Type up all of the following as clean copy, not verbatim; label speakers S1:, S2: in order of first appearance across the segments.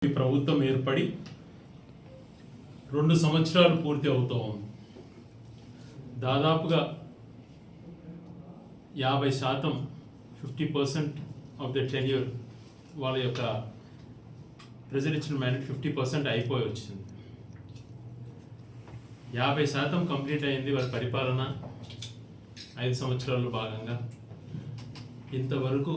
S1: ఈ ప్రభుత్వం ఏర్పడి 2 సంవత్సరాలు పూర్తి అవుతూ ఉంది. దాదాపుగా 50% 50% ఆఫ్ ద టెన్యూర్ వాళ్ళ యొక్క ప్రజలు ఇచ్చిన మ్యాండేట్ 50% అయిపోయి వచ్చింది. 50% కంప్లీట్ అయింది వాళ్ళ పరిపాలన 5 సంవత్సరాల్లో భాగంగా. ఇంతవరకు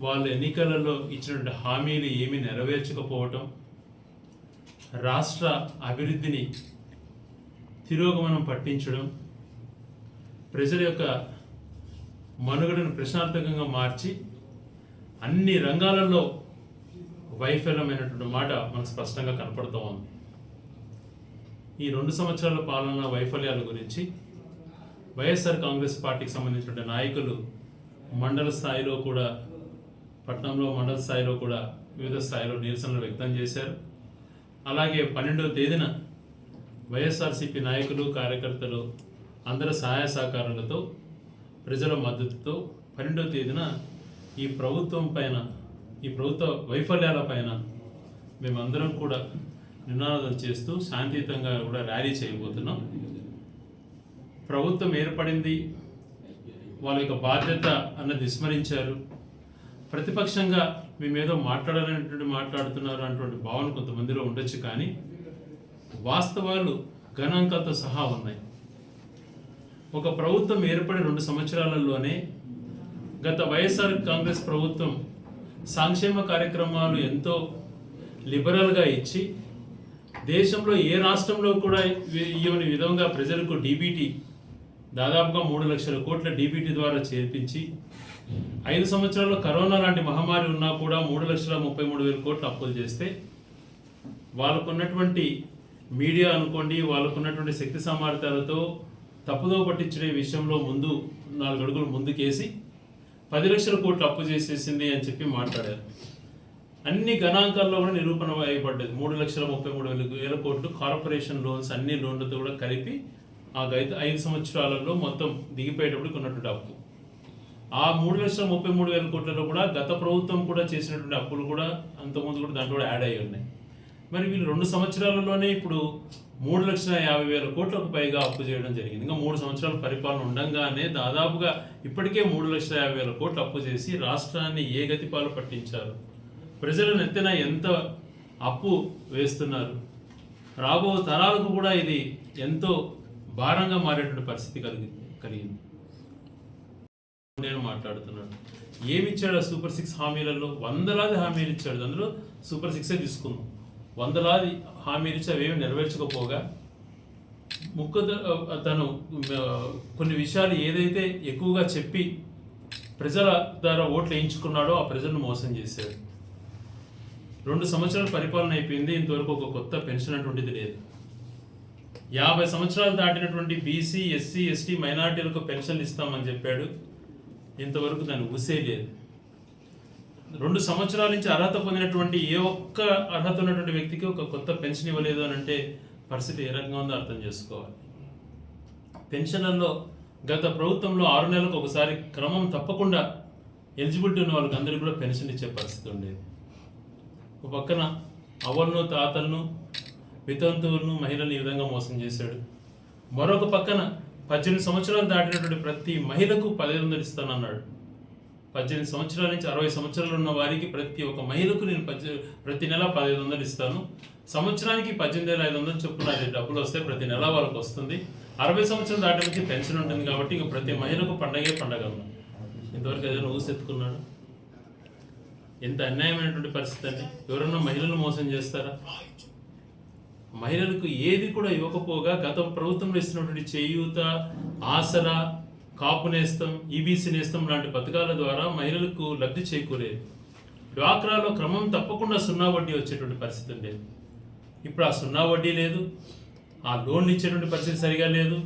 S1: వాళ్ళు ఎన్నికలలో ఇచ్చినటువంటి హామీలు ఏమీ నెరవేర్చకపోవటం, రాష్ట్ర అభివృద్ధిని తిరోగమనం పట్టించడం, ప్రజల యొక్క మనుగడను ప్రశ్నార్థకంగా మార్చి అన్ని రంగాలలో వైఫల్యమైనటువంటి మాట మనకు స్పష్టంగా కనపడుతూ ఉంది. ఈ 2 సంవత్సరాల పాలన వైఫల్యాల గురించి వైఎస్ఆర్ కాంగ్రెస్ పార్టీకి సంబంధించిన నాయకులు మండల స్థాయిలో కూడా, పట్టణంలో మండల స్థాయిలో కూడా వివిధ స్థాయిలో నిరసనలు వ్యక్తం చేశారు. అలాగే 12వ తేదీన వైఎస్ఆర్సీపీ నాయకులు, కార్యకర్తలు అందరి సహాయ సహకారాలతో, ప్రజల మద్దతుతో 12వ తేదీన ఈ ప్రభుత్వం పైన, ఈ ప్రభుత్వ వైఫల్యాల పైన మేమందరం కూడా నినాదం చేస్తూ శాంతియుతంగా కూడా ర్యాలీ చేయబోతున్నాం. ప్రభుత్వం ఏర్పడింది, వాళ్ళ యొక్క బాధ్యత అన్నది విస్మరించారు. ప్రతిపక్షంగా మేమేదో మాట్లాడుతున్నారు అన్నటువంటి భావన కొంతమందిలో ఉండొచ్చు, కానీ వాస్తవాలు గణాంకాలతో సహా ఉన్నాయి. ఒక ప్రభుత్వం ఏర్పడి 2 సంవత్సరాలలోనే గత వైఎస్ఆర్ కాంగ్రెస్ ప్రభుత్వం సంక్షేమ కార్యక్రమాలు ఎంతో లిబరల్గా ఇచ్చి, దేశంలో ఏ రాష్ట్రంలో కూడా ఇవ్వని విధంగా ప్రజలకు డీబీటీ దాదాపుగా 3 లక్షల కోట్ల డీబీటీ ద్వారా చేర్పించి, 5 సంవత్సరాల్లో కరోనా లాంటి మహమ్మారి ఉన్నా కూడా 3,33,000 కోట్లు అప్పులు చేస్తే, వాళ్ళకున్నటువంటి మీడియా అనుకోండి, వాళ్ళకున్నటువంటి శక్తి సామర్థ్యాలతో తప్పుదో పట్టించే విషయంలో ముందు 4 అడుగులు ముందుకేసి 10 లక్షల కోట్లు అప్పు చేసేసింది అని చెప్పి మాట్లాడారు. అన్ని గణాంకాల్లో కూడా నిరూపణ అయిపడ్డది. 3,33,000 కోట్లు కార్పొరేషన్ లోన్స్, అన్ని లోన్లతో కూడా కలిపి ఆ 5 సంవత్సరాలలో మొత్తం దిగిపోయేటప్పుడు ఉన్నటువంటి అప్పు. ఆ 3,33,000 కోట్లలో కూడా గత ప్రభుత్వం కూడా చేసినటువంటి అప్పులు కూడా అంతకుముందు కూడా దాంట్లో కూడా యాడ్ అయ్యి ఉన్నాయి. మరి వీళ్ళు 2 సంవత్సరాలలోనే ఇప్పుడు 3,50,000 కోట్లకు పైగా అప్పు చేయడం జరిగింది. ఇంకా 3 సంవత్సరాల పరిపాలన ఉండగానే దాదాపుగా ఇప్పటికే 3,50,000 కోట్లు అప్పు చేసి రాష్ట్రాన్ని ఏ గతిపాలు పట్టించారు, ప్రజల నెత్తిన ఎంత అప్పు వేస్తున్నారు, రాబో తరాలకు కూడా ఇది ఎంతో భారంగా మారేటువంటి పరిస్థితి కలిగింది. నేను మాట్లాడుతున్నాను, ఏమిచ్చాడు సూపర్ 6 హామీలలో? 100లాది హామీలు ఇచ్చాడు. అందులో సూపర్ 6 తీసుకుందాం. 100లాది హామీలు ఇచ్చి అవేమి నెరవేర్చకపోగా, తను కొన్ని విషయాలు ఏదైతే ఎక్కువగా చెప్పి ప్రజల ద్వారా ఓట్లు వేయించుకున్నాడో ఆ ప్రజలను మోసం చేశాడు. 2 సంవత్సరాల పరిపాలన అయిపోయింది, ఇంతవరకు ఒక కొత్త పెన్షన్ అటువంటిది లేదు. 50 సంవత్సరాలు దాటినటువంటి బీసీ, ఎస్సీ, ఎస్టీ, మైనార్టీలకు పెన్షన్లు ఇస్తామని చెప్పాడు. ఇంతవరకు దాన్ని ఊసే లేదు. 2 సంవత్సరాల నుంచి అర్హత పొందినటువంటి ఏ ఒక్క అర్హత ఉన్నటువంటి వ్యక్తికి ఒక కొత్త పెన్షన్ ఇవ్వలేదు అని అంటే పరిస్థితి ఏ రకంగా ఉందో అర్థం చేసుకోవాలి. పెన్షన్లలో గత ప్రభుత్వంలో 6 నెలలకు ఒకసారి క్రమం తప్పకుండా ఎలిజిబిలిటీ ఉన్న వాళ్ళకి అందరికీ కూడా పెన్షన్ ఇచ్చే పరిస్థితి ఉండేది. ఒక పక్కన అవ్వలను, తాతలను, వితంతువులను, మహిళలను ఈ విధంగా మోసం చేశాడు. మరొక పక్కన 18 సంవత్సరాలు దాటినటువంటి ప్రతి మహిళకు 1,500 ఇస్తానన్నాడు. 18 సంవత్సరాల నుంచి 60 సంవత్సరాలు ఉన్న వారికి ప్రతి ఒక్క మహిళకు నేను ప్రతి నెల 1,500 ఇస్తాను. సంవత్సరానికి 18,500 చొప్పున డబ్బులు వస్తే ప్రతి నెల వాళ్ళకు వస్తుంది. 60 సంవత్సరాలు దాటికి పెన్షన్ ఉంటుంది కాబట్టి ఇంకా ప్రతి మహిళకు పండగే పండగ. ఇంతవరకు ఏదైనా ఊసెత్తుకున్నాడు? ఎంత అన్యాయమైనటువంటి పరిస్థితి అండి. ఎవరన్నా మహిళలను మోసం చేస్తారా? మహిళలకు ఏది కూడా ఇవ్వకపోగా గత ప్రభుత్వంలో ఇస్తున్నటువంటి చేయూత, ఆసరా, కాపు నేస్తం, ఈబీసీ నేస్తం లాంటి పథకాల ద్వారా మహిళలకు లబ్ధి చేకూరేది. డ్వాక్రాలో క్రమం తప్పకుండా 0 వడ్డీ వచ్చేటువంటి పరిస్థితి ఉండేది. ఇప్పుడు ఆ 0 వడ్డీ లేదు, ఆ లోన్లు ఇచ్చేటువంటి పరిస్థితి సరిగా లేదు.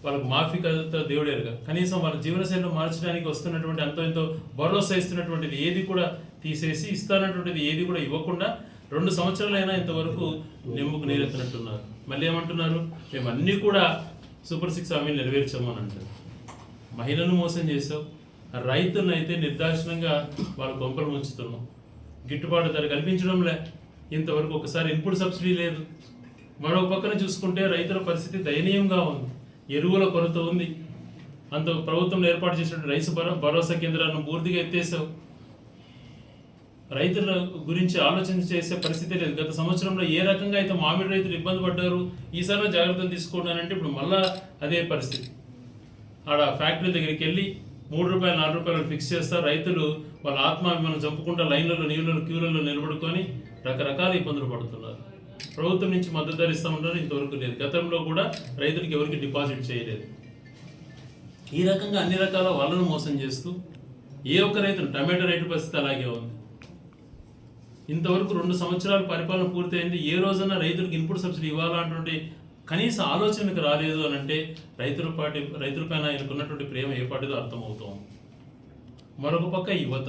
S1: వాళ్ళకు మాఫీ కథ దేవుడేరుగా కనీసం వాళ్ళ జీవనశైలిలో మార్చడానికి వస్తున్నటువంటి అంతో ఎంతో భరోసా ఇస్తున్నటువంటిది ఏది కూడా తీసేసి, ఇస్తానటువంటిది ఏది కూడా ఇవ్వకుండా 2 సంవత్సరాలైనా ఇంతవరకు నిమ్మకు నీరెత్తినట్టున్నారు. మళ్ళీ ఏమంటున్నారు? మేము అన్నీ కూడా సూపర్ 6 హామీలు నెరవేర్చాము అని అంటారు. మహిళలను మోసం చేసావు, రైతులను అయితే నిర్దాక్షిణంగా వాళ్ళ కొంపలు ముంచుతున్నాం. గిట్టుబాటు ధర కల్పించడంలే, ఇంతవరకు ఒకసారి ఇన్పుట్ సబ్సిడీ లేదు. మరో పక్కన చూసుకుంటే రైతుల పరిస్థితి దయనీయంగా ఉంది. ఎరువుల కొరత ఉంది. అంత ప్రభుత్వం ఏర్పాటు చేసినటువంటి రైతు భరోసా కేంద్రాలను పూర్తిగా ఎత్తేసావు. రైతుల గురించి ఆలోచన చేసే పరిస్థితి లేదు. గత సంవత్సరంలో ఏ రకంగా అయితే మామిడి రైతులు ఇబ్బంది పడ్డారు, ఈసారి జాగ్రత్తలు తీసుకున్నానంటే ఇప్పుడు మళ్ళా అదే పరిస్థితి. ఆడ ఫ్యాక్టరీ దగ్గరికి వెళ్ళి ₹3 ₹4 ఫిక్స్ చేస్తారు. రైతులు వాళ్ళ ఆత్మాభిమానం చంపుకుంటా లైన్లలో నీళ్ళలో క్యూలలో నిలబడుకొని రకరకాల ఇబ్బందులు పడుతున్నారు. ప్రభుత్వం నుంచి మద్దతు ధర ఇస్తామంటారు, ఇంతవరకు లేదు. గతంలో కూడా రైతులకు ఎవరికి డిపాజిట్ చేయలేదు. ఈ రకంగా అన్ని రకాల వాళ్ళను మోసం చేస్తూ ఏ ఒక్క రైతులు టమాటో రేటు పరిస్థితి అలాగే ఉంది. ఇంతవరకు 2 సంవత్సరాల పరిపాలన పూర్తయింది. ఏ రోజైనా రైతులకు ఇన్పుట్ సబ్సిడీ ఇవ్వాలన్నటువంటి కనీస ఆలోచనకు రాలేదు అని అంటే రైతులపైన ఆయనకు ఉన్నటువంటి ప్రేమ ఏ పాటిదో అర్థమవుతాం. మరొక పక్క యువత,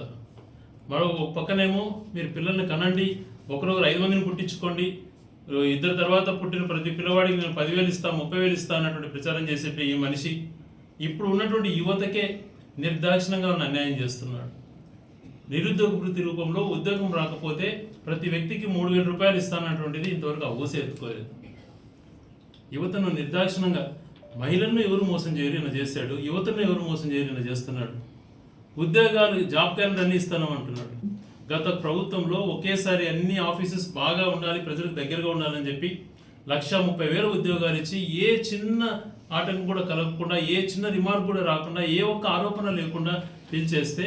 S1: మరొక పక్కనేమో మీరు పిల్లల్ని కనండి, ఒకరొకరు 5 మందిని పుట్టించుకోండి, 2 తర్వాత పుట్టిన ప్రతి పిల్లవాడికి నేను 10,000 ఇస్తా 30,000 ఇస్తా అన్నటువంటి ప్రచారం చేసేట ఈ మనిషి ఇప్పుడు ఉన్నటువంటి యువతకే నిర్దాక్షిణంగా ఉన్న అన్యాయం చేస్తున్నాడు. నిరుద్యోగ వృత్తి రూపంలో ఉద్యోగం రాకపోతే ప్రతి వ్యక్తికి ₹3,000 ఇస్తానటువంటిది ఇంతవరకు అవసరం ఎత్తుకోలేదు. యువతను నిర్దాక్షిణంగా, మహిళలను ఎవరు మోసం చేయరు చేశాడు, యువతను ఎవరు మోసం చేయరు చేస్తున్నాడు. ఉద్యోగాలు జాబ్ క్యాలెండర్ అన్ని ఇస్తానంటున్నాడు. గత ప్రభుత్వంలో ఒకేసారి అన్ని ఆఫీసెస్ బాగా ఉండాలి, ప్రజలకు దగ్గరగా ఉండాలని చెప్పి 1,30,000 ఉద్యోగాలు ఇచ్చి ఏ చిన్న ఆటంకం కూడా కలగకుండా, ఏ చిన్న రిమార్క్ కూడా రాకుండా, ఏ ఒక్క ఆరోపణ లేకుండా పిలిచేస్తే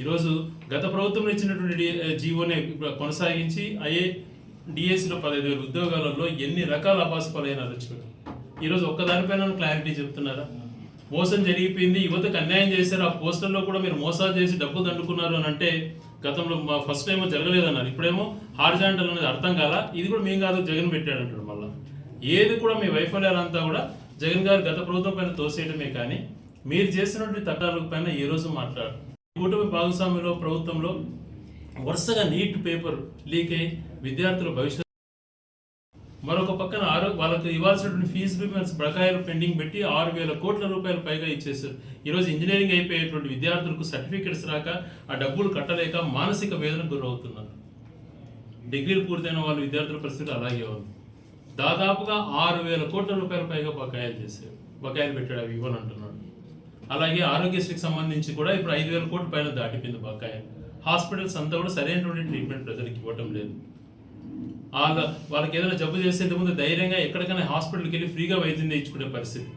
S1: ఈరోజు గత ప్రభుత్వం ఇచ్చినటువంటి జీవోనే కొనసాగించి డిఎస్సిలో 15,000 ఉద్యోగాలలో ఎన్ని రకాల అపాసపాలైనారో చూడు. ఈరోజు ఒక్కదానిపైన క్లారిటీ చెప్తున్నారా? మోసం జరిగిపోయింది, యువతకు అన్యాయం చేశారు, ఆ పోస్టర్లో కూడా మీరు మోసాలు చేసి డబ్బులు దండుకున్నారు అని అంటే గతంలో ఫస్ట్ టైం జరగలేదన్నారు, ఇప్పుడేమో హారిజాంటల్ అనేది అర్థం కాల, ఇది కూడా మేము కాదు జగన్ పెట్టాడంటాడు. మళ్ళీ ఏది కూడా మీ వైఫల్యాలంతా కూడా జగన్ గారు గత ప్రభుత్వం పైన తోసేయడమే కానీ మీరు చేసినటువంటి తట్టాల పైన ఏ రోజు మాట్లాడు. కూటమి భాగస్వామ్యంలో ప్రభుత్వంలో వరుసగా నీట్ పేపర్ లీక్ అయి విద్యార్థుల భవిష్యత్తు, మరొక పక్కన వాళ్ళకు ఇవ్వాల్సినటువంటి ఫీజు పేమెంట్స్ బకాయిలు పెండింగ్ పెట్టి ₹6,000 కోట్ల పైగా ఇచ్చేసారు. ఈరోజు ఇంజనీరింగ్ అయిపోయేటువంటి విద్యార్థులకు సర్టిఫికెట్స్ రాక ఆ డబ్బులు కట్టలేక మానసిక వేదనకు గురవుతున్నారు. డిగ్రీలు పూర్తయిన వాళ్ళ విద్యార్థుల పరిస్థితి అలాగే ఉంది. దాదాపుగా ₹6,000 కోట్ల పైగా బకాయిలు పెట్టాడు, అవి ఇవ్వనంటున్నాడు. అలాగే ఆరోగ్యశ్రీకి సంబంధించి కూడా ఇప్పుడు 5,000 కోట్ల పైన దాటిపోయింది బకాయి. హాస్పిటల్స్ అంతా కూడా సరైనటువంటి ట్రీట్మెంట్ ప్రజలకు ఇవ్వటం లేదు. వాళ్ళకి ఏదైనా జబ్బు చేసేంత ముందు ధైర్యంగా ఎక్కడికైనా హాస్పిటల్కి వెళ్ళి ఫ్రీగా వైద్యం చేయించుకునే పరిస్థితి.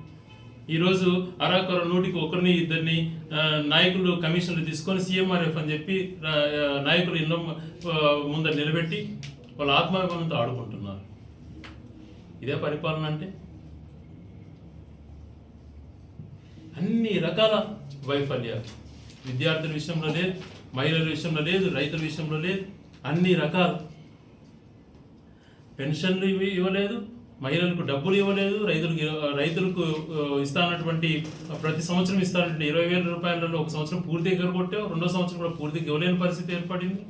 S1: ఈరోజు అరాకొర 100కి 1-2 నాయకులు కమిషన్లు తీసుకొని CMRF అని చెప్పి నాయకులు ఇళ్ళ ముందర నిలబెట్టి వాళ్ళ ఆత్మాభిమానంతో ఆడుకుంటున్నారు. ఇదే పరిపాలన అంటే? అన్ని రకాల వైఫల్యాలు విద్యార్థుల విషయంలో లేదు, మహిళల విషయంలో లేదు, రైతుల విషయంలో లేదు. అన్ని రకాల పెన్షన్లు ఇవ్వలేదు, మహిళలకు డబ్బులు ఇవ్వలేదు, రైతులకు ఇస్తానటువంటి ప్రతి సంవత్సరం ఇస్తానంటే ₹20,000 ఒక సంవత్సరం పూర్తిగా ఎగరగొట్టావు, 2వ సంవత్సరం కూడా పూర్తిగా ఇవ్వలేని పరిస్థితి ఏర్పడింది.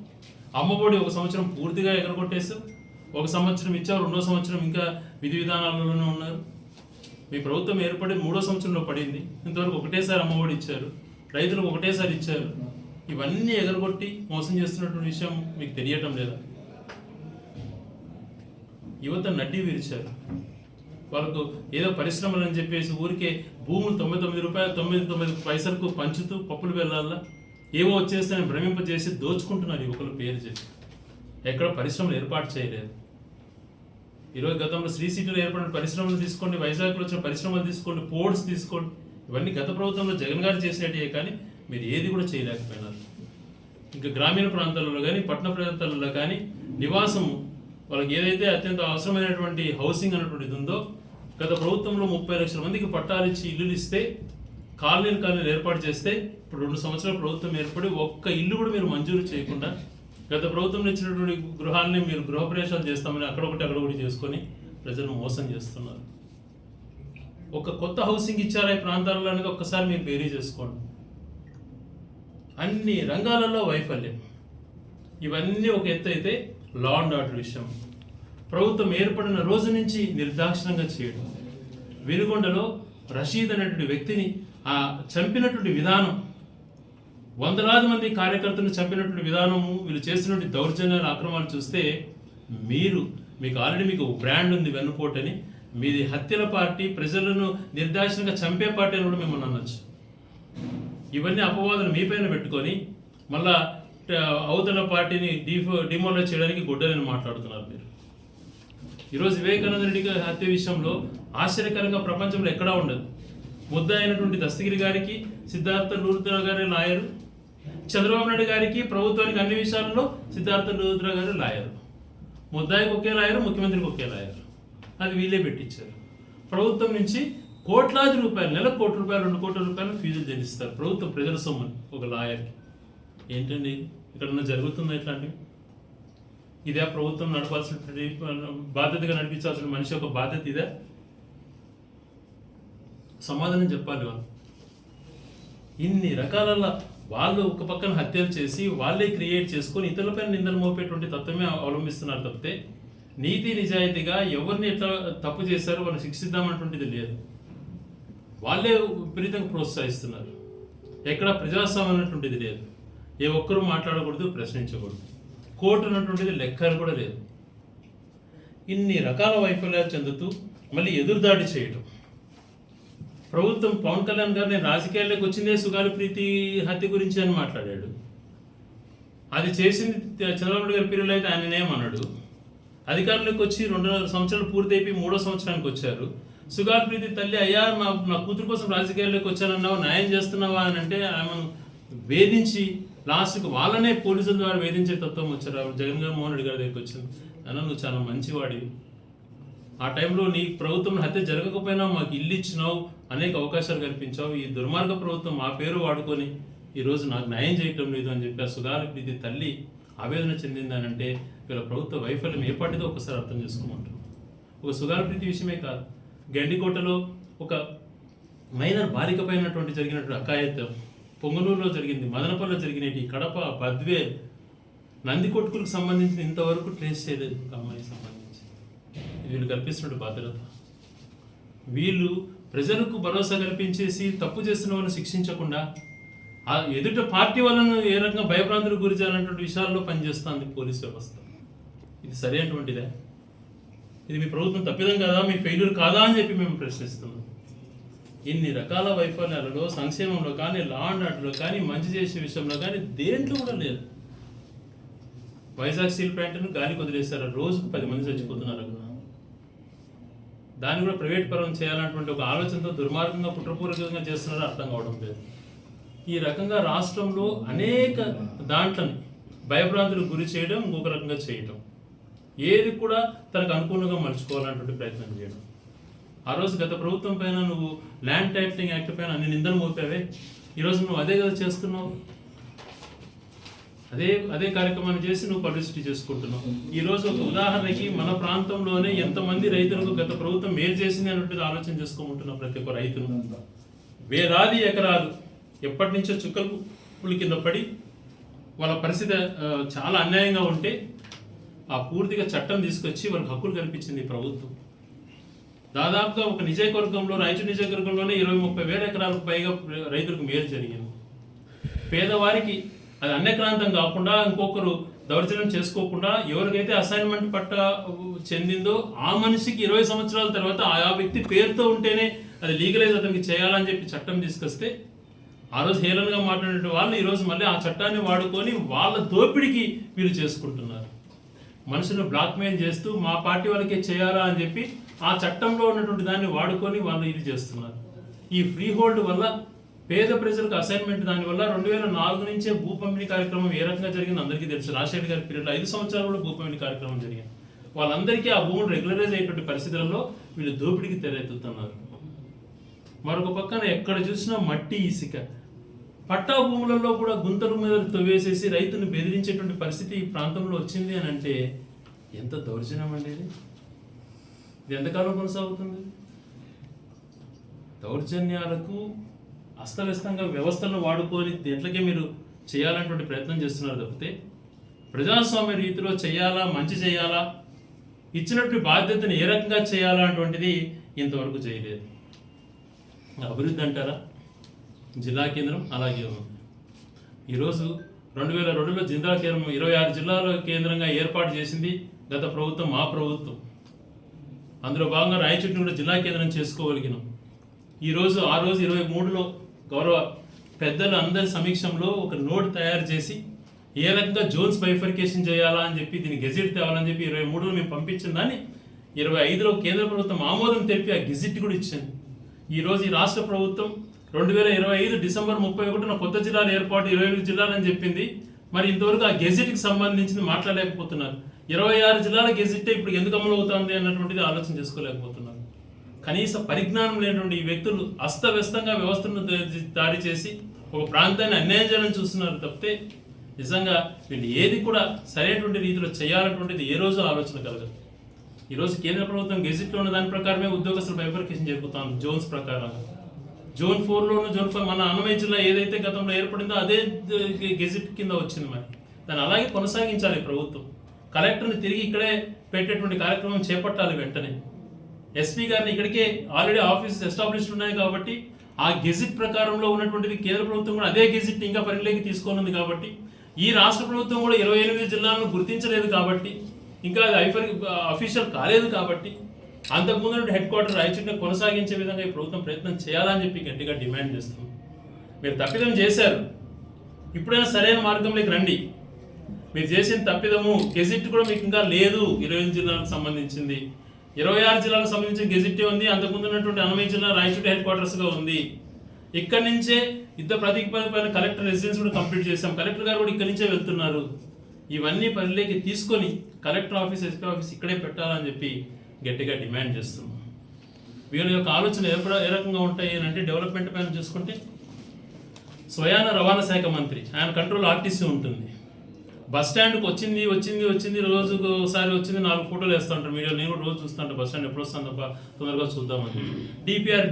S1: అమ్మఒడి ఒక సంవత్సరం పూర్తిగా ఎగరగొట్టేసావు, ఒక సంవత్సరం ఇచ్చావు, 2వ సంవత్సరం ఇంకా విధి విధానాలలోనే ఉన్నారు. మీ ప్రభుత్వం ఏర్పడి 3వ సంవత్సరంలో పడింది, ఇంతవరకు ఒకటేసారి అమ్మఒడి ఇచ్చారు, రైతులకు ఒకటేసారి ఇచ్చారు. ఇవన్నీ ఎగరగొట్టి మోసం చేస్తున్నటువంటి విషయం మీకు తెలియటం లేదా? యువత నడ్డి విరిచారు. వాళ్ళకు ఏదో పరిశ్రమలు అని చెప్పేసి ఊరికే భూములు ₹99 పంచుతూ పప్పులు వెళ్ళాలా ఏవో వచ్చేస్తే భ్రమింపజేసి దోచుకుంటున్నారు యువకుల పేరు చెప్పి. ఎక్కడ పరిశ్రమలు ఏర్పాటు చేయలేదు. ఈరోజు గతంలో శ్రీ సిటీలో ఏర్పడిన పరిశ్రమలు తీసుకోండి, వైజాగ్లో వచ్చిన పరిశ్రమలు తీసుకోండి, పోర్ట్స్ తీసుకోండి, ఇవన్నీ గత ప్రభుత్వంలో జగన్ గారు చేసినట్టే కానీ మీరు ఏది కూడా చేయలేకపోయినారు. ఇంకా గ్రామీణ ప్రాంతాలలో కానీ పట్టణ ప్రాంతాలలో కానీ నివాసము వాళ్ళకి ఏదైతే అత్యంత అవసరమైనటువంటి హౌసింగ్ అనేటువంటిది ఉందో గత ప్రభుత్వంలో 30 లక్షల మందికి పట్టాలు ఇచ్చి ఇల్లులు ఇస్తే కాలనీలు ఏర్పాటు చేస్తే ఇప్పుడు 2 సంవత్సరాల ప్రభుత్వం ఏర్పడి ఒక్క ఇల్లు కూడా మీరు మంజూరు చేయకుండా గత ప్రభుత్వం ఇచ్చినటువంటి గృహాలని మీరు గృహప్రవేశాలు చేస్తామని అక్కడొకటి చేసుకొని ప్రజలను మోసం చేస్తున్నారు. ఒక కొత్త హౌసింగ్ ఇచ్చారా ఈ ప్రాంతాలలో అనేది ఒక్కసారి మీరు బేరీ చేసుకోండి. అన్ని రంగాలలో వైఫల్యం. ఇవన్నీ ఒక ఎత్తు అయితే లా అండ్ ఆర్డర్ విషయం ప్రభుత్వం ఏర్పడిన రోజు నుంచి నిర్దాక్షిణంగా చేయడం, వెనుగొండలో రషీద్ అనేటువంటి వ్యక్తిని చంపినటువంటి విధానం వందలాది మంది కార్యకర్తలను చంపినటువంటి విధానము, వీళ్ళు చేసినటువంటి దౌర్జన్యాలు, అక్రమాలు చూస్తే మీకు ఆల్రెడీ మీకు బ్రాండ్ ఉంది వెన్నుపోటని. మీది హత్యల పార్టీ, ప్రజలను నిర్దాక్షిణంగా చంపే పార్టీ అని కూడా మిమ్మల్ని అనొచ్చు. ఇవన్నీ అపవాదులు మీపైన పెట్టుకొని మళ్ళా అవతల పార్టీని డిమోలైజ్ చేయడానికి గుడ్డలని మాట్లాడుతున్నారు మీరు. ఈరోజు వివేకానంద రెడ్డి గారి హత్య విషయంలో ఆశ్చర్యకరంగా ప్రపంచంలో ఎక్కడా ఉండదు. ముద్ద అయినటువంటి దస్తగిరి గారికి సిద్ధార్థ లూథ్రా గారి లాయరు, చంద్రబాబు నాయుడు గారికి ప్రభుత్వానికి అన్ని విషయాల్లో సిద్ధార్థ లూథ్రా గారి లాయరు. ముద్దాయికి ఒకే లాయరు, ముఖ్యమంత్రికి ఒకే లాయరు. అది వీళ్ళే పెట్టించారు. ప్రభుత్వం నుంచి కోట్లాది రూపాయలు, నెలకు ₹1 కోటి, ₹2 కోట్ల ఫీజులు చెల్లిస్తారు ప్రభుత్వం ప్రజల సొమ్ముని ఒక లాయర్కి. ఏంటండి ఇక్కడ జరుగుతుందా ఇట్లాంటివి? ఇదే ప్రభుత్వం నడపాల్సిన బాధ్యతగా నడిపించాల్సిన మనిషి యొక్క బాధ్యత ఇదే? సమాధానం చెప్పాలి వాళ్ళు. ఇన్ని రకాల వాళ్ళు ఒక పక్కన హత్యలు చేసి వాళ్ళే క్రియేట్ చేసుకొని ఇతరులపైన నిందలు మోపేటువంటి తత్వమే అవలంబిస్తున్నారు తప్పితే నీతి నిజాయితీగా ఎవరిని ఎట్లా తప్పు చేశారో వాళ్ళని శిక్షిద్దామన్నటువంటిది లేదు. వాళ్ళే విపరీతంగా ప్రోత్సహిస్తున్నారు. ఎక్కడ ప్రజాస్వామ్యం అన్నటువంటిది లేదు. ఏ ఒక్కరూ మాట్లాడకూడదు, ప్రశ్నించకూడదు. కోర్టు అన్నటువంటిది లెక్కలు కూడా లేదు. ఇన్ని రకాల వైఫల్యాలు చెందుతూ మళ్ళీ ఎదురుదాడి చేయటం. ప్రభుత్వం పవన్ కళ్యాణ్ గారు నేను రాజకీయాల్లోకి వచ్చిందే సుగాలి ప్రీతి హత్య గురించి అని మాట్లాడాడు. అది చేసింది చంద్రబాబు గారి పీరియడ్లో అయితే ఆయననేమన్నాడు. అధికారంలోకి వచ్చి 2.5 సంవత్సరాలు పూర్తయిపోయి 3వ సంవత్సరానికి వచ్చారు. సుగాలి ప్రీతి తల్లి, అయ్యా నా కూతురు కోసం రాజకీయాల్లోకి వచ్చానన్నావు, న్యాయం చేస్తున్నావా అని అంటే ఆమెను వేధించి లాస్ట్కి వాళ్ళనే పోలీసుల ద్వారా వేధించే తత్వం వచ్చారు. జగన్మోహన్ రెడ్డి గారి దగ్గరికి వచ్చింది. అన్న నువ్వు చాలా మంచివాడివి, ఆ టైంలో నీ ప్రభుత్వం హత్య జరగకపోయినా మాకు ఇల్లు ఇచ్చినావు, అనేక అవకాశాలు కల్పించావు. ఈ దుర్మార్గ ప్రభుత్వం మా పేరు వాడుకొని ఈరోజు నాకు న్యాయం చేయటం లేదు అని చెప్పి ఆ సుగాలి ప్రీతి తల్లి ఆవేదన చెందిందని అంటే వీళ్ళ ప్రభుత్వ వైఫల్యం ఏ పాటిదో ఒకసారి అర్థం చేసుకోమంటారు. ఒక సుగాలి ప్రీతి విషయమే కాదు, గండికోటలో ఒక మైనర్ బాలిక పైనటువంటి జరిగినటువంటి అకాయత్యం, పొంగనూరులో జరిగింది, మదనపల్లిలో జరిగినవి, కడప, బద్వేల్, నందికొట్కులకు సంబంధించిన ఇంతవరకు ట్రేస్ చేయలేదు ఒక అమ్మాయికి సంబంధించి. వీళ్ళు కల్పిస్తున్న భద్రత, వీళ్ళు ప్రజలకు భరోసా కల్పించేసి తప్పు చేస్తున్న వాళ్ళని శిక్షించకుండా ఆ ఎదుట పార్టీ వాళ్ళను ఏ రకంగా భయభ్రాంతులకు గురి చేయాలన్నటువంటి విషయాల్లో పనిచేస్తుంది పోలీస్ వ్యవస్థ. ఇది సరైనటువంటిదే? ఇది మీ ప్రభుత్వం తప్పిదం కాదా, మీ ఫెయిల్యూర్ కాదా అని చెప్పి మేము ప్రశ్నిస్తున్నాం. ఇన్ని రకాల వైఫల్యాలలో సంక్షేమంలో కానీ, లా అండ్ ఆర్డర్లో కానీ, మంచి చేసే విషయంలో కానీ దేంట్లో కూడా లేదు. వైజాగ్ స్టీల్ ప్లాంట్ను గాలికి వదిలేశారు, రోజుకు 10 మంది చచ్చిపోతున్నారు. దాన్ని కూడా ప్రైవేట్ పరం చేయాలన్నటువంటి ఒక ఆలోచనతో దుర్మార్గంగా కుట్రపూర్వకంగా చేస్తున్నారో అర్థం కావడం లేదు. ఈ రకంగా రాష్ట్రంలో అనేక దాంట్లని భయభ్రాంతులకు గురి చేయడం, ఇంకొక రకంగా చేయడం, ఏది కూడా తనకు అనుకూలంగా మలుచుకోవాలన్నటువంటి ప్రయత్నం చేయడం. ఆ రోజు గత ప్రభుత్వం పైన నువ్వు ల్యాండ్ టైటిలింగ్ యాక్ట్ పైన అన్ని నిందలు మోపావే, ఈరోజు నువ్వు అదే కదా చేస్తున్నావు. అదే కార్యక్రమాన్ని చేసి నువ్వు పబ్లిసిటీ చేసుకుంటున్నావు. ఈరోజు ఒక ఉదాహరణకి మన ప్రాంతంలోనే ఎంతమంది రైతులకు గత ప్రభుత్వం మేలు చేసింది అన్నట్టు ఆలోచన చేసుకోమంటున్నావు. ప్రతి ఒక్క రైతును వేలాది ఎకరాలు ఎప్పటి నుంచో చుక్కల కింద పడి వాళ్ళ పరిస్థితి చాలా అన్యాయంగా ఉంటే ఆ పూర్తిగా చట్టం తీసుకొచ్చి వాళ్ళకి హక్కులు కల్పించింది ప్రభుత్వం. దాదాపుగా ఒక నియోజకవర్గంలో, రాయచూరు నియోజకవర్గంలోనే 20-30 వేల ఎకరాలకు పైగా రైతులకు మేలు జరిగింది. పేదవారికి అది అన్యక్రాంతం కాకుండా, ఇంకొకరు దౌర్జన్యం చేసుకోకుండా, ఎవరికైతే అసైన్మెంట్ పట్ట చెందిందో ఆ మనిషికి 20 సంవత్సరాల తర్వాత ఆ వ్యక్తి పేరుతో ఉంటేనే అది లీగలైజ్ అతనికి చేయాలని చెప్పి చట్టం తీసుకొస్తే ఆ రోజు హేళనగా మాట్లాడే వాళ్ళు ఈరోజు మళ్ళీ ఆ చట్టాన్ని వాడుకొని వాళ్ళ దోపిడికి వీళ్ళు చేసుకుంటున్నారు. మనుషులను బ్లాక్మెయిల్ చేస్తూ మా పార్టీ వాళ్ళకే చేయాలా అని చెప్పి ఆ చట్టంలో ఉన్నటువంటి దాన్ని వాడుకొని వాళ్ళు ఇది చేస్తున్నారు. ఈ ఫ్రీ హోల్డ్ వల్ల పేద ప్రజలకు అసైన్మెంట్, దానివల్ల 2004 నుంచే భూ పంపిణీ కార్యక్రమం ఏ రకంగా జరిగింది అందరికీ తెలుసు. రాజశేఖర్ గారి పీరియడ్లో 5 సంవత్సరాలు కూడా భూ పంపిణీ కార్యక్రమం జరిగింది. వాళ్ళందరికీ ఆ భూములు రెగ్యులరైజ్ అయ్యేటువంటి పరిస్థితులలో వీళ్ళు దోపిడికి తెరెత్తుతున్నారు. మరొక పక్కన ఎక్కడ చూసినా మట్టి, ఇసుక, పట్టా భూములలో కూడా గుంతల మీద తవ్వేసేసి రైతును బెదిరించేటువంటి పరిస్థితి ఈ ప్రాంతంలో వచ్చింది అని అంటే ఎంత దౌర్జన్యం అండి ఇది ఎంతకాలం కొనసాగుతుంది? దౌర్జన్యాలకు అస్తవ్యస్తంగా వ్యవస్థలను వాడుకొని దేంట్లకే మీరు చేయాలన్నటువంటి ప్రయత్నం చేస్తున్నారు తప్పితే ప్రజాస్వామ్య రీతిలో చేయాలా, మంచి చేయాలా, ఇచ్చినటువంటి బాధ్యతను ఏ రకంగా చేయాలా అటువంటిది ఇంతవరకు చేయలేదు. అభివృద్ధి అంటారా? జిల్లా కేంద్రం అలాగే ఉంది. ఈరోజు 2002లో జిల్లా కేంద్రం 26 జిల్లాల కేంద్రంగా ఏర్పాటు చేసింది గత ప్రభుత్వం, మా ప్రభుత్వం. అందులో భాగంగా రాయచోటిని కూడా జిల్లా కేంద్రం చేసుకోగలిగినాం. ఈరోజు ఆ రోజు 23లో గౌరవ పెద్దలు అందరి సమీక్షంలో ఒక నోట్ తయారు చేసి ఏ రకంగా జోన్స్ బైఫర్కేషన్ చేయాలా అని చెప్పి దీన్ని గెజిట్ తేవాలని చెప్పి 23లో మేము పంపించిన దాన్ని 25లో కేంద్ర ప్రభుత్వం ఆమోదం తెలిపి ఆ గెజిట్ కూడా ఇచ్చింది. ఈరోజు ఈ రాష్ట్ర ప్రభుత్వం 2025 డిసెంబర్ 31న కొత్త జిల్లాలు ఏర్పాటు 28 జిల్లాలని చెప్పింది. మరి ఇంతవరకు ఆ గెజిట్కి సంబంధించింది మాట్లాడలేకపోతున్నారు. 26 జిల్లాల గెజిట్ ఇప్పుడు ఎందుకు అమలు అవుతుంది అన్నటువంటిది ఆలోచన చేసుకోలేకపోతున్నారు. కనీస పరిజ్ఞానం లేనటువంటి ఈ వ్యక్తులు అస్తవ్యస్తంగా వ్యవస్థను దాడి చేసి ఒక ప్రాంతాన్ని అన్యాయం చేయాలని చూస్తున్నారు తప్పితే నిజంగా వీళ్ళు ఏది కూడా సరైనటువంటి రీతిలో చేయాలన్నటువంటిది ఏ రోజు ఆలోచన కలగదు. ఈరోజు కేంద్ర ప్రభుత్వం గెజిట్లో ఉన్న దాని ప్రకారమే ఉద్యోగస్తులు బైఫర్కేషన్ జరుగుతాం జోన్స్ ప్రకారంగా. జోన్ 4లోను జోన్ 5 మన అన్నమయ్య జిల్లా ఏదైతే గతంలో ఏర్పడిందో అదే గెజిట్ కింద వచ్చింది. మరి దాన్ని అలాగే కొనసాగించాలి ప్రభుత్వం. కలెక్టర్ని తిరిగి ఇక్కడే పెట్టేటువంటి కార్యక్రమం చేపట్టాలి వెంటనే. ఎస్పీ గారిని ఇక్కడికే ఆల్రెడీ ఆఫీసెస్ ఎస్టాబ్లిష్డ్ ఉన్నాయి కాబట్టి ఆ గెజిట్ ప్రకారంలో ఉన్నటువంటిది కేంద్ర ప్రభుత్వం కూడా అదే గెజిట్ ఇంకా పరిగణలోకి తీసుకోనుంది కాబట్టి ఈ రాష్ట్ర ప్రభుత్వం కూడా 28 జిల్లాలను గుర్తించలేదు కాబట్టి ఇంకా అది అఫీషియల్ కాలేదు కాబట్టి అంతకుముందు హెడ్ క్వార్టర్ రాయచోటిని కొనసాగించే విధంగా ఈ ప్రభుత్వం ప్రయత్నం చేయాలని చెప్పి గట్టిగా డిమాండ్ చేస్తున్నాం. మీరు తప్పిదం చేశారు, ఇప్పుడైనా సరైన మార్గంలోకి రండి. మీరు చేసిన తప్పిదము గెజిట్ కూడా మీకు ఇంకా లేదు. 28 జిల్లాలకు సంబంధించింది 26 జిల్లాలకు సంబంధించిన గెజిట్టే ఉంది. అంతకుముందు ఉన్నటువంటి అన్నమయ్య జిల్లా రాయచోటి హెడ్ క్వార్టర్స్గా ఉంది. ఇక్కడి నుంచే ప్రతిపాదన కలెక్టర్ రెసిడెన్స్ కూడా కంప్లీట్ చేశాం. కలెక్టర్ గారు కూడా ఇక్కడి నుంచే వెళ్తున్నారు. ఇవన్నీ పరిలోకి తీసుకొని కలెక్టర్ ఆఫీస్, ఎస్పీ ఆఫీస్ ఇక్కడే పెట్టాలని చెప్పి గట్టిగా డిమాండ్ చేస్తున్నాం. వీళ్ళ యొక్క ఆలోచన ఏ రకంగా ఉంటాయి అని అంటే డెవలప్మెంట్ పైన చూసుకుంటే స్వయాన రవాణా శాఖ మంత్రి, ఆయన కంట్రోల్ ఆర్టీసీ ఉంటుంది. బస్ స్టాండ్కి వచ్చింది రోజుకు ఒకసారి వచ్చింది 4 ఫోటోలు వేస్తూ ఉంటారు మీడియాలో. నేను రోజు చూస్తుంటాను బస్ స్టాండ్ ఎప్పుడు వస్తాను తప్ప తొందరగా చూద్దామని. డిపిఆర్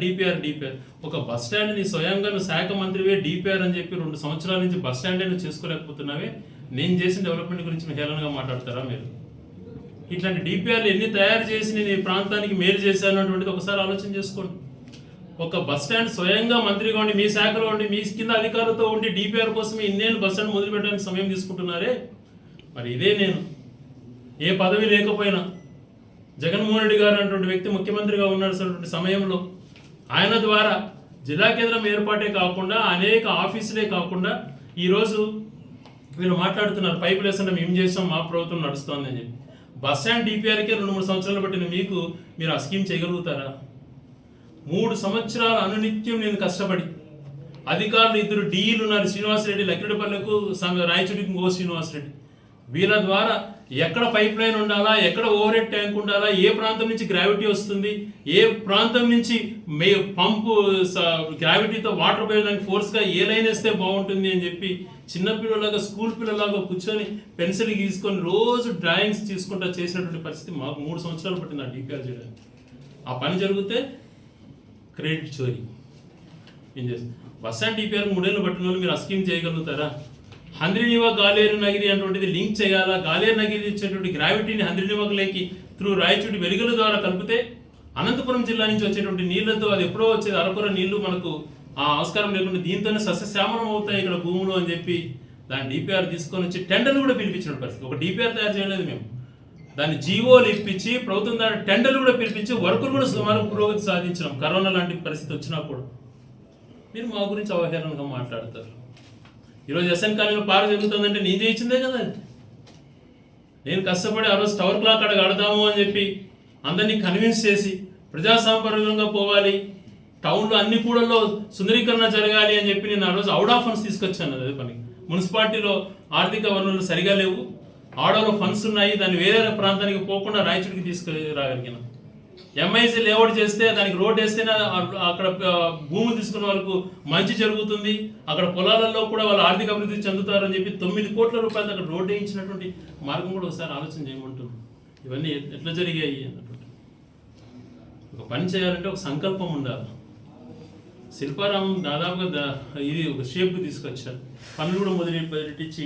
S1: ఒక బస్ స్టాండ్ని స్వయంగా నువ్వు శాఖ మంత్రివే డిపిఆర్ అని చెప్పి 2 సంవత్సరాల నుంచి బస్ స్టాండ్ నువ్వు చేసుకోలేకపోతున్నావే. నేను చేసిన డెవలప్మెంట్ గురించి మీరు హేళనగా మాట్లాడతారా మీరు? ఇట్లాంటి డిపిఆర్లు ఎన్ని తయారు చేసి నేను ఈ ప్రాంతానికి మేలు చేశాను అటువంటిది ఒకసారి ఆలోచన చేసుకోండి. ఒక బస్ స్టాండ్ స్వయంగా మంత్రిగా ఉండి మీ శాఖలో ఉండి మీ కింద అధికారులతో ఉండి డిపిఆర్ కోసమే ఇన్నేళ్ళు బస్ స్టాండ్ మొదలు పెట్టడానికి సమయం తీసుకుంటున్నారే. మరి ఇదే నేను ఏ పదవి లేకపోయినా జగన్మోహన్ రెడ్డి గారు అటువంటి వ్యక్తి ముఖ్యమంత్రిగా ఉన్నటువంటి సమయంలో ఆయన ద్వారా జిల్లా కేంద్రం ఏర్పాటే కాకుండా అనేక ఆఫీసులే కాకుండా ఈరోజు వీళ్ళు మాట్లాడుతున్నారు పైపులు వేస్తుంటే మేము చేసాం మా ప్రభుత్వం నడుస్తోంది అని చెప్పి. బస్ స్టాండ్ డిపిఆర్కే 2-3 సంవత్సరాలు పట్టిన మీరు ఆ స్కీమ్ చేయగలుగుతారా? 3 సంవత్సరాలు అనునిత్యం నేను కష్టపడి అధికారులు 2 డీఈలు ఉన్నారు, శ్రీనివాసరెడ్డి లక్కిరెడ్డిపల్లెకు రాయచోటికి ఇంకో శ్రీనివాసరెడ్డి. వీళ్ళ ద్వారా ఎక్కడ పైప్ లైన్ ఉండాలా, ఎక్కడ ఓవర్ హెడ్ ట్యాంక్ ఉండాలా, ఏ ప్రాంతం నుంచి గ్రావిటీ వస్తుంది, ఏ ప్రాంతం నుంచి పంపు గ్రావిటీతో వాటర్ పోయడానికి ఫోర్స్గా ఏ లైన్ వేస్తే బాగుంటుంది అని చెప్పి చిన్నపిల్లలాగా స్కూల్ పిల్లలాగా కూర్చొని పెన్సిల్ తీసుకొని రోజు డ్రాయింగ్స్ తీసుకుంటా చేసినటువంటి పరిస్థితి మాకు 3 సంవత్సరాలు పట్టింది ఆ డిపిఆర్ చేయడానికి. ఆ పని జరిగితే క్రెడిట్ చోరీ ఏం చేస్తారు? బస్ స్టాండ్ డిపిఆర్ 3 ఏళ్ళు పట్టిన వాళ్ళు మీరు ఆ స్కీమ్ చేయగలుగుతారా? హంద్రినివా గాలేరు నగిరి అటువంటిది లింక్ చేయాలా? గాలేరు నగిరి ఇచ్చేటువంటి గ్రావిటీని హంద్రినివాకి త్రూ రాయచోటి వెలుగుల ద్వారా కలిపితే అనంతపురం జిల్లా నుంచి వచ్చేటువంటి నీళ్లతో అది ఎప్పుడో వచ్చేది అరకొర నీళ్లు మనకు ఆ ఆస్కారం లేకుండా దీంతోనే సస్యశ్యామలం అవుతాయి ఇక్కడ భూములు అని చెప్పి దాని డిపిఆర్ తీసుకొని వచ్చి టెండర్లు కూడా పిలిపించిన పరిస్థితి. ఒక డిపిఆర్ తయారు చేయలేదు మేము, దాన్ని జీవోలు ఇప్పించి ప్రభుత్వం దాని టెండర్లు కూడా పిలిపించి వర్కులు కూడా సుమారు పురోగతి సాధించినాం. కరోనా లాంటి పరిస్థితి వచ్చినా కూడా మీరు మా గురించి అవహేళనగా మాట్లాడతారు. ఈరోజు ఎస్ఎన్ కాలనీలో పార్క్ జరుగుతుందంటే నేను చేయించిందే కదా. నేను కష్టపడి ఆ రోజు టవర్ క్లాక్ అక్కడ కడదాము అని చెప్పి అందరినీ కన్విన్స్ చేసి ప్రజాసంపర్కంగా పోవాలి, టౌన్లో అన్ని కూడల్లో సుందరీకరణ జరగాలి అని చెప్పి నేను ఆ రోజు అవుట్ ఆఫ్ ఫండ్స్ తీసుకొచ్చాను. అదే పని మున్సిపాలిటీలో ఆర్థిక వనరులు సరిగా లేవు, ఆడోలో ఫండ్స్ ఉన్నాయి, దాన్ని వేరే ప్రాంతానికి పోకుండా రాయచోటికి తీసుకురాగలిగిన. ఎంఐసీ లేఅవుట్ చేస్తే దానికి రోడ్ వేస్తేనే అక్కడ భూములు తీసుకున్న వాళ్ళకు మంచి జరుగుతుంది, అక్కడ పొలాలలో కూడా వాళ్ళు ఆర్థిక అభివృద్ధి చెందుతారు అని చెప్పి 9 కోట్ల రూపాయలు అక్కడ రోడ్ వేయించినటువంటి మార్గం కూడా ఒకసారి ఆలోచన చేయమంటుంది. ఇవన్నీ ఎట్లా జరిగాయి అన్నటువంటి ఒక పని చేయాలంటే ఒక సంకల్పం ఉండాలి. శిల్పారామం దాదాపుగా ఇది ఒక షేప్కి తీసుకొచ్చారు. పనులు కూడా మొదలెట్టించి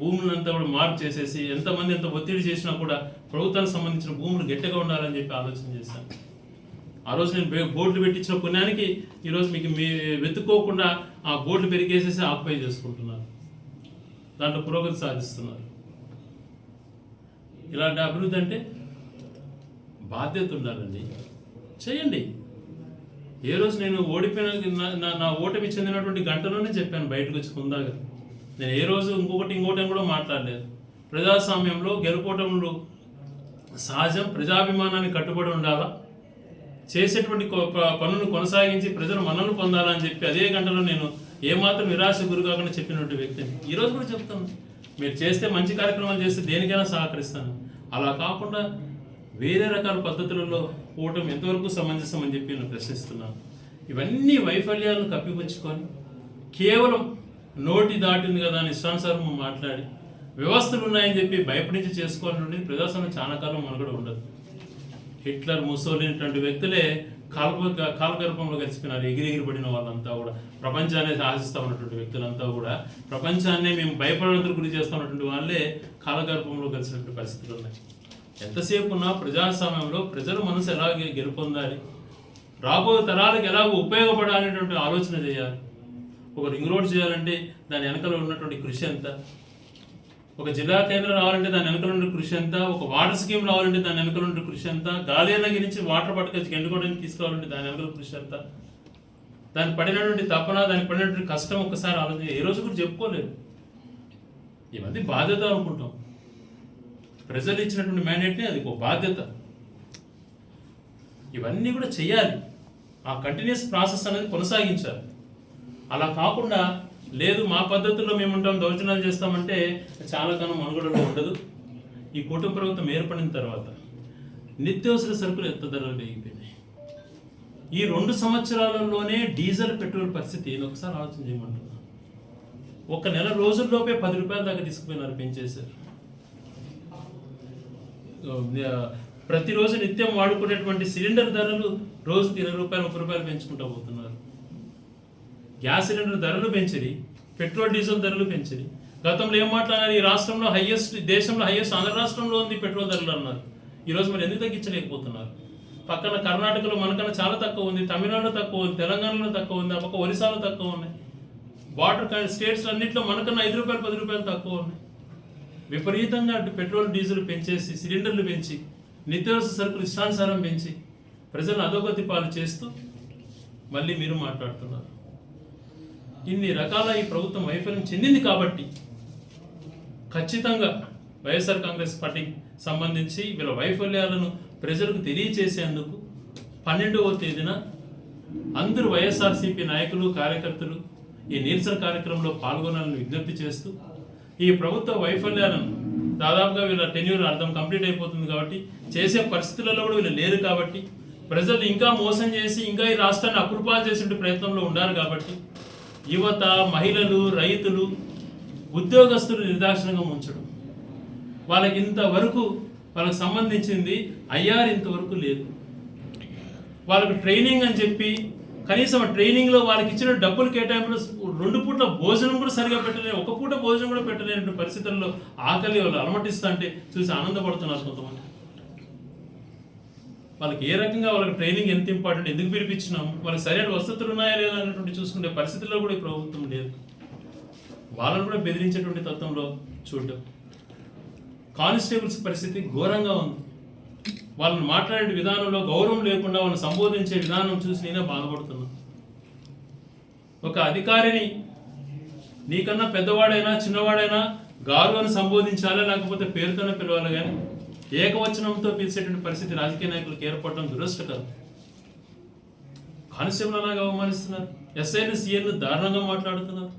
S1: భూములంతా కూడా మార్క్ చేసేసి ఎంతమంది ఎంత ఒత్తిడి చేసినా కూడా ప్రభుత్వానికి సంబంధించిన భూములు గట్టిగా ఉండాలని చెప్పి ఆలోచన చేశాను. ఆ రోజు నేను బోర్డులు పెట్టించిన పుణ్యానికి ఈరోజు మీకు వెతుక్కోకుండా ఆ బోర్డులు పెరిగేసేసి ఆక్యుపై చేసుకుంటున్నారు. దాంట్లో పురోగతి సాధిస్తున్నారు. ఇలాంటి అభివృద్ధి అంటే బాధ్యత ఉండాలండి, చేయండి. ఏ రోజు నేను ఓడిపోయిన నా ఓటమి చెందినటువంటి గంటలోనే చెప్పాను బయటకు వచ్చి ముందాగా. నేను ఏ రోజు ఇంకోటి అని కూడా మాట్లాడలేదు. ప్రజాస్వామ్యంలో గెలుపోవటంలో సహజం, ప్రజాభిమానాన్ని కట్టుబడి ఉండాలా, చేసేటువంటి పనులను కొనసాగించి ప్రజలు మన్నలు పొందాలని చెప్పి అదే గంటలో నేను ఏమాత్రం నిరాశ గురి కాకుండా చెప్పినటువంటి వ్యక్తిని ఈరోజు కూడా చెప్తాను. మీరు చేస్తే మంచి కార్యక్రమాలు చేస్తే దేనికైనా సహకరిస్తాను. అలా కాకుండా వేరే రకాల పద్ధతులలో పోవటం ఎంతవరకు సమంజసం అని చెప్పి నేను ప్రశ్నిస్తున్నాను. ఇవన్నీ వైఫల్యాలను కప్పిపుచ్చుకొని కేవలం నోటి దాటింది కదా అని ఇష్టానుసారం మాట్లాడి వ్యవస్థలు ఉన్నాయని చెప్పి భయపడించి చేసుకోవాలని ప్రజాస్వామ్యం చాలా కాలం మనకు ఉండదు. హిట్లర్, ముసోలిని ఇటువంటి వ్యక్తులే కాలగర్భంలో కలిసిపోయినారు. ఎగిరిపడిన వాళ్ళంతా కూడా ప్రపంచాన్ని ఆశిస్తూ ఉన్నటువంటి వ్యక్తులంతా కూడా ప్రపంచాన్ని మేము భయపడేందుకు గురి చేస్తూ ఉన్నటువంటి వాళ్ళే కాలగర్భంలో కలిసినటువంటి పరిస్థితులు ఉన్నాయి. ఎంతసేపు ఉన్నా ప్రజాస్వామ్యంలో ప్రజల మనసు ఎలా గెలుపొందాలి, రాబోయే తరాలకు ఎలాగో ఉపయోగపడాలనేటువంటి ఆలోచన చేయాలి. ఒక రింగ్ రోడ్ చేయాలంటే దాని వెనకలో ఉన్నటువంటి కృషి ఎంత, ఒక జిల్లా కేంద్రం రావాలంటే దాని వెనకల ఉండే కృషి ఎంత, ఒక వాటర్ స్కీమ్ రావాలంటే దాని వెనకల ఉండే కృషి ఎంత, గాలేనగిరి నుంచి వాటర్ పట్టుకొచ్చి గెండుకోవడానికి తీసుకురావాలంటే దాని వెనకల కృషి ఎంత, దాని పడినటువంటి తపన, దానికి పడినటువంటి కష్టం ఒక్కసారి ఆలోచన ఏ రోజు కూడా చెప్పుకోలేదు. ఇవన్నీ బాధ్యత అనుకుంటాం. ప్రజలు ఇచ్చినటువంటి మ్యాండేట్ని అది ఒక బాధ్యత. ఇవన్నీ కూడా చేయాలి. ఆ కంటిన్యూస్ ప్రాసెస్ అనేది కొనసాగించాలి. అలా కాకుండా లేదు మా పద్ధతుల్లో మేము ఉంటాం, దౌర్జన్యాలు చేస్తామంటే చాలా కాలం మనుగడలో ఉండదు. ఈ కుటుంబ ప్రభుత్వం ఏర్పడిన తర్వాత నిత్యావసర సరుకులు ఎంత ధరలు పెరిగిపోయినాయి. ఈ 2 సంవత్సరాలలోనే డీజిల్, పెట్రోల్ పరిస్థితి ఒకసారి ఆలోచన చేయమంటున్నా. ఒక నెల రోజుల్లోపే 10 రూపాయల దాకా తీసుకుపోయినారు, పెంచేశారు. ప్రతిరోజు నిత్యం వాడుకునేటువంటి సిలిండర్ ధరలు రోజుకి 20 రూపాయలు, 30 రూపాయలు పెంచుకుంటూ పోతున్నారు. గ్యాస్ సిలిండర్ ధరలు పెంచిరి, పెట్రోల్ డీజిల్ ధరలు పెంచిరి. గతంలో ఏం మాట్లాడారు, ఈ రాష్ట్రంలో దేశంలో హైయెస్ట్ ఆంధ్ర రాష్ట్రంలో ఉంది పెట్రోల్ ధరలు అన్నారు. ఈరోజు మరి ఎందుకు తగ్గించలేకపోతున్నారు? పక్కన కర్ణాటకలో మనకన్నా చాలా తక్కువ ఉంది, తమిళనాడులో తక్కువ ఉంది, తెలంగాణలో తక్కువ ఉంది, పక్క ఒరిస్సాలో తక్కువ ఉన్నాయి. బార్డర్ స్టేట్స్ అన్నింటిలో మనకన్నా 5 రూపాయలు, 10 రూపాయలు తక్కువ ఉన్నాయి. విపరీతంగా పెట్రోల్ డీజిల్ పెంచేసి, సిలిండర్లు పెంచి, నిత్యావసర సరుకులు ఇష్టానుసారం పెంచి ప్రజలను అధోగతి పాలు చేస్తూ మళ్ళీ మీరు మాట్లాడుతున్నారు. ఇన్ని రకాల ఈ ప్రభుత్వం వైఫల్యం చెందింది కాబట్టి ఖచ్చితంగా వైఎస్ఆర్ కాంగ్రెస్ పార్టీకి సంబంధించి వీళ్ళ వైఫల్యాలను ప్రజలకు తెలియచేసేందుకు 12వ తేదీన అందరూ వైఎస్ఆర్సీపీ నాయకులు, కార్యకర్తలు ఈ నిరసన కార్యక్రమంలో పాల్గొనాలని విజ్ఞప్తి చేస్తూ, ఈ ప్రభుత్వ వైఫల్యాలను దాదాపుగా వీళ్ళ టెన్యూర్ అర్థం కంప్లీట్ అయిపోతుంది కాబట్టి చేసే పరిస్థితులలో కూడా వీళ్ళు లేరు కాబట్టి ప్రజలు ఇంకా మోసం చేసి ఇంకా ఈ రాష్ట్రాన్ని అప్రూపాలు చేసే ప్రయత్నంలో ఉన్నారు కాబట్టి యువత, మహిళలు, రైతులు, ఉద్యోగస్తులు నిర్దాక్షిణంగా ఉంచడం, వాళ్ళకి ఇంతవరకు వాళ్ళకి సంబంధించింది ఐఆర్ ఇంతవరకు లేదు. వాళ్ళకు ట్రైనింగ్ అని చెప్పి కనీసం ట్రైనింగ్లో వాళ్ళకి ఇచ్చిన డబ్బులు కేటాయింపులు 2 పూట్ల భోజనం కూడా సరిగా పెట్టలేని, 1 పూట భోజనం కూడా పెట్టలేని పరిస్థితుల్లో ఆకలి వాళ్ళు అలమటిస్తా అంటే చూసి ఆనందపడుతున్నారు కొంతమంది. వాళ్ళకి ఏ రకంగా వాళ్ళకి ట్రైనింగ్ ఎంత ఇంపార్టెంట్, ఎందుకు పిలిపించినాం, వాళ్ళకి సరైన వసతులు ఉన్నాయా లేదా అన్నటువంటి చూసుకునే పరిస్థితుల్లో కూడా ఈ ప్రభుత్వం లేదు. వాళ్ళని కూడా బెదిరించేటువంటి తత్వంలో చూడడం. కానిస్టేబుల్స్ పరిస్థితి ఘోరంగా ఉంది. వాళ్ళని మాట్లాడే విధానంలో గౌరవం లేకుండా వాళ్ళని సంబోధించే విధానం చూసి నేనే బాధపడుతున్నా. ఒక అధికారిని నీకన్నా పెద్దవాడైనా చిన్నవాడైనా గారు అని సంబోధించాలా, లేకపోతే పేరుతోనే పిలవాలి, కానీ ఏకవచనంతో పిలిచేటువంటి పరిస్థితి రాజకీయ నాయకులకు ఏర్పడడం దురదృష్టకరం. కానిస్టేబుల్ అలాగే అవమానిస్తున్నారు, ఎస్ఐలు, సీఏలు దారుణంగా మాట్లాడుతున్నారు.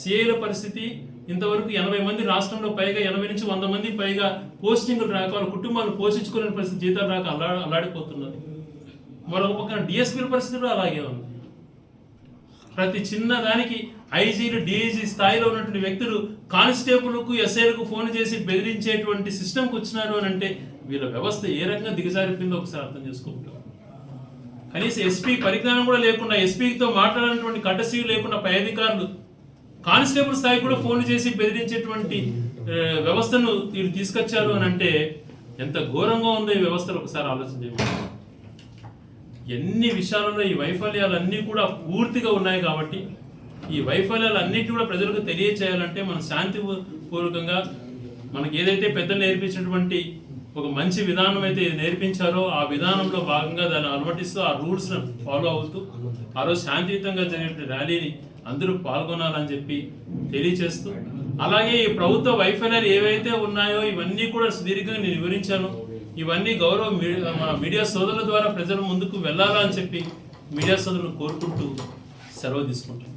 S1: సీఐల పరిస్థితి ఇంతవరకు 80 మంది రాష్ట్రంలో పైగా 80 నుంచి 100 మంది పైగా పోస్టింగ్లు రాక వాళ్ళ కుటుంబాలు పోషించుకునే పరిస్థితి, జీతాలు రాక అల్లాడిపోతున్నారు. మరొక పక్కన డిఎస్పీల పరిస్థితి కూడా అలాగే ఉంది. ప్రతి చిన్న దానికి ఐజీలు, డిఐజీ స్థాయిలో ఉన్నటువంటి వ్యక్తులు కానిస్టేబుల్కు, ఎస్ఐలకు ఫోన్ చేసి బెదిరించేటువంటి సిస్టమ్కి వచ్చినారు అని అంటే వీళ్ళ వ్యవస్థ ఏ రకంగా దిగజారిపోయిందో ఒకసారి అర్థం చేసుకుంటారు. కనీసం ఎస్పీ పరిజ్ఞానం కూడా లేకుండా, ఎస్పీతో మాట్లాడినటువంటి కట్టసీ లేకుండా పై అధికారులు కానిస్టేబుల్ స్థాయి కూడా ఫోన్ చేసి బెదిరించేటువంటి వ్యవస్థను వీళ్ళు తీసుకొచ్చారు అని అంటే ఎంత ఘోరంగా ఉందో ఈ వ్యవస్థలు ఒకసారి ఆలోచన చేయండి. ఎన్ని విషయాలలో ఈ వైఫల్యాలన్నీ కూడా పూర్తిగా ఉన్నాయి కాబట్టి ఈ వైఫల్యాలు అన్నిటి కూడా ప్రజలకు తెలియచేయాలంటే మనం శాంతిపూర్వకంగా మనకి ఏదైతే పెద్దలు నేర్పించినటువంటి ఒక మంచి విధానం అయితే నేర్పించారో ఆ విధానంలో భాగంగా దాన్ని అనుమతిస్తూ ఆ రూల్స్ ఫాలో అవుతూ ఆ రోజు శాంతియుతంగా జరిగిన ర్యాలీని అందరూ పాల్గొనాలని చెప్పి తెలియచేస్తూ, అలాగే ఈ ప్రభుత్వ వైఫల్యాలు ఏవైతే ఉన్నాయో ఇవన్నీ కూడా సుదీర్ఘంగా నేను వివరించాను. ఇవన్నీ మన మీడియా సోదరుల ద్వారా ప్రజల ముందుకు వెళ్ళాలని చెప్పి మీడియా సోదరులను కోరుకుంటూ సెలవు తీసుకుంటాను.